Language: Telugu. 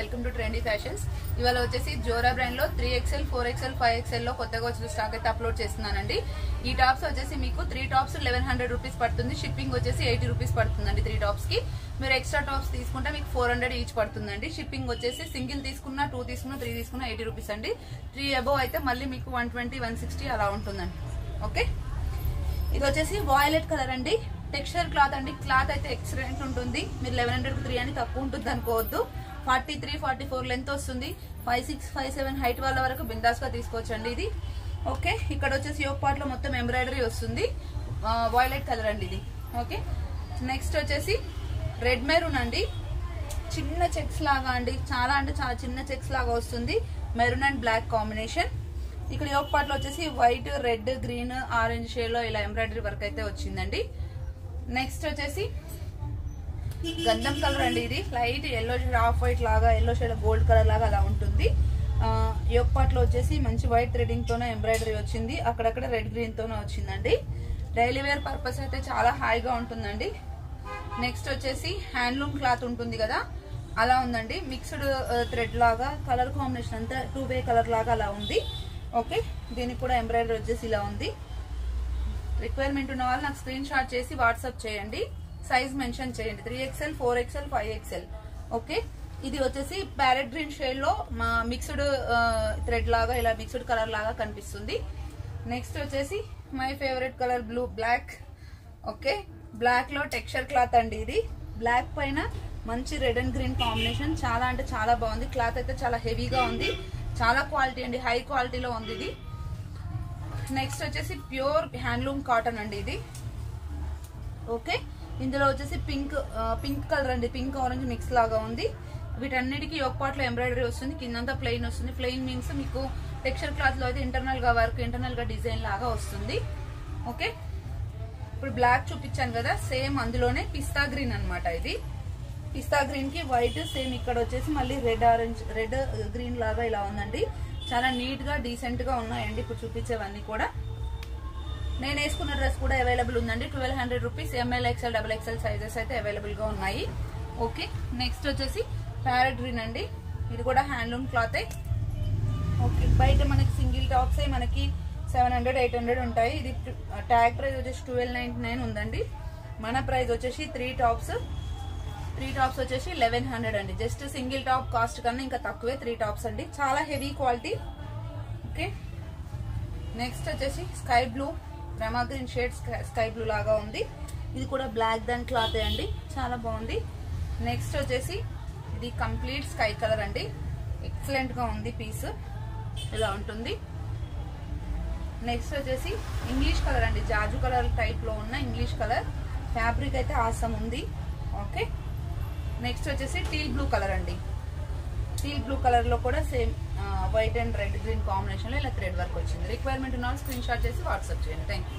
Welcome to trendy fashions. ఇవాళ వచ్చేసి జోరా బ్రాండ్ లో 3XL 4XL 5XL లో కొత్తగా వచ్చిన స్టాక్ అయితే అప్లోడ్ చేస్తున్నానండి. ఈ టాప్స్ వచ్చేసి మీకు 3 టాప్స్ 1100 రూపీస్ పడుతుంది. షిప్పింగ్ వచ్చేసి 80 రూపీస్ పడుతుందండి. 3 టాప్స్ కి మీరు ఎక్స్ట్రా టాప్స్ తీసుకుంటే మీకు 400 ఈచ్ పడుతుందండి. షిప్పింగ్ వచ్చేసి సింగిల్ తీసుకున్నా 2 తీసుకున్నా 3 తీసుకున్నా 80 రూపీస్ అండి. 3 అబోవ్ అయితే మళ్ళీ మీకు 120 160 అలా ఉంటుందండి. ఓకే, ఇది వచ్చేసి వాయిలెట్ కలర్ అండి. టెక్స్చర్ క్లాత్ అండి. క్లాత్ అయితే ఎక్సలెంట్ ఉంటుంది. మీరు 1100 కు 3 అని తక్కువ ఉంటుంది అనుకోవద్దు. 43 44 లెంత్ వస్తుంది. 56 57 హైట్ వాళ్ళ వరకు బిందాస్ గా తీసుకోవచ్చు అండి ఇది. ఓకే, ఇక్కడ వచ్చేసి యోక్ పార్ట్ లో మొత్తం ఎంబ్రాయిడరీ వస్తుంది. వాయిలెట్ కలర్ అండి ఇది. ఓకే, నెక్స్ట్ వచ్చేసి రెడ్ మెరూన్ అండి. చిన్న చెక్స్ లాగా అండి, చాలా అంటే చాలా చిన్న చెక్స్ లాగా వస్తుంది. Maroon and black combination. ఇక్కడ యోక్ పార్ట్ లో వచ్చేసి white red green orange shade లో ఇలా ఎంబ్రాయిడరీ వర్క్ అయితే వచ్చిందండి. నెక్స్ట్ వచ్చేసి గంధం కలర్ అండి. ఇది light yellow shade off white లాగా ఎల్లో షేడ్ గోల్డ్ కలర్ లాగా అలా ఉంటుంది. యోక్ పార్ట్ లో వచ్చేసి మంచి వైట్ థ్రెడింగ్ తోనే ఎంబ్రాయిడరీ వచ్చింది. అక్కడక్కడ రెడ్ గ్రీన్ తోనే వచ్చిందండి. డైలీ వేర్ పర్పస్ అయితే చాలా హాయిగా ఉంటుందండి. నెక్స్ట్ వచ్చేసి హ్యాండ్లూమ్ క్లాత్ ఉంటుంది కదా, అలా ఉందండి. మిక్స్డ్ థ్రెడ్ లాగా కలర్ కాంబినేషన్ అంతా 2 కలర్ లాగా అలా ఉంది. ఓకే, దీనికి కూడా ఎంబ్రాయిడరీ వచ్చేసి ఇలా ఉంది. రిక్వైర్మెంట్ ఉన్న వాళ్ళు నాకు స్క్రీన్ షాట్ చేసి వాట్సాప్ చేయండి. సైజ్ మెన్షన్ చేయండి. 3XL 4XL 5XL. ఓకే, ఇది వచ్చేసి ప్యారెట్ గ్రీన్ షేడ్ లో మిక్స్డ్ థ్రెడ్ లాగా ఇలా మిక్స్డ్ కలర్ లాగా కనిపిస్తుంది. నెక్స్ట్ వచ్చేసి my favourite colour blue black. Okay, black లో టెక్స్చర్ క్లాత్ అండి. ఇది బ్లాక్ పైన మంచి రెడ్ అండ్ గ్రీన్ కాంబినేషన్. చాలా అంటే చాలా బాగుంది. క్లాత్ అయితే చాలా హెవీగా ఉంది. చాలా క్వాలిటీ అండి, హై క్వాలిటీలో ఉంది ఇది. నెక్స్ట్ వచ్చేసి ప్యూర్ హ్యాండ్లూమ్ కాటన్ అండి ఇది. ఓకే, ఇందులో వచ్చేసి పింక్ కలర్ అండి. పింక్ ఆరెంజ్ మిక్స్ లాగా ఉంది. వీటన్నిటికీ యోక్ పార్ట్ లో ఎంబ్రాయిడరీ వస్తుంది. కిందంతా ప్లెయిన్ వస్తుంది. ప్లెయిన్ మీన్స్ మీకు టెక్స్చర్ క్లాత్ లో అయితే ఇంటర్నల్ గా వర్క్ ఇంటర్నల్ గా డిజైన్ లాగా వస్తుంది. ఓకే, ఇప్పుడు బ్లాక్ చూపించాను కదా, సేమ్ అందులోనే పిస్తా గ్రీన్ అనమాట. ఇది పిస్తా గ్రీన్ కి వైట్ సేమ్ ఇక్కడ వచ్చేసి మళ్ళీ రెడ్ ఆరెంజ్ రెడ్ గ్రీన్ లాగా ఇలా ఉందండి. చాలా నీట్ గా డీసెంట్ గా ఉన్నాయండి ఇప్పుడు చూపించేవన్నీ కూడా. నేను వేసుకున్న డ్రెస్ కూడా అవైలబుల్ ఉందండి. 1200 rupees. ML XL XXL sizes అయితే అవైలబుల్ గా ఉన్నాయి. ఓకే, నెక్స్ట్ వచ్చేసి ప్యారెట్ గ్రీన్ అండి. ఇది కూడా హ్యాండ్లూమ్ క్లాత్. ఓకే, బయట మనకి సింగిల్ టాప్స్ మనకి 700 800 ఉంటాయి. ఇది ట్యాగ్ ప్రైస్ వచ్చేసి 1299 ఉందండి. మన ప్రైస్ వచ్చేసి 3 టాప్స్ వచ్చేసి 1100 అండి. జస్ట్ సింగిల్ టాప్ కాస్ట్ కన్నా ఇంకా తక్కువే. 3 టాప్స్ అండి. చాలా హెవీ క్వాలిటీ. ఓకే, నెక్స్ట్ వచ్చేసి స్కై బ్లూ రమా గ్రీన్ షేడ్ స్కై బ్లూ లాగా ఉంది. ఇది కూడా బ్లాక్ దాన్ క్లాత్ అండి. చాలా బాగుంది. నెక్స్ట్ వచ్చేసి ఇది కంప్లీట్ స్కై కలర్ అండి. ఎక్సలెంట్ గా ఉంది పీస్. ఇలా ఉంటుంది. నెక్స్ట్ వచ్చేసి ఇంగ్లీష్ కలర్ అండి. జాజు కలర్ టైప్ లో ఉన్న ఇంగ్లీష్ కలర్. ఫ్యాబ్రిక్ అయితే ఆసమ్ ఉంది. ఓకే, నెక్స్ట్ వచ్చేసి టీల్ బ్లూ కలర్ అండి. టీల్ బ్లూ కలర్ లో కూడా same white and red green combination లో ఇలా థ్రెడ్ వర్క్ వచ్చింది. రిక్వైర్మెంట్ ఉన్న స్క్రీన్ షాట్ చేసి వాట్సాప్ చేయండి. Thank you.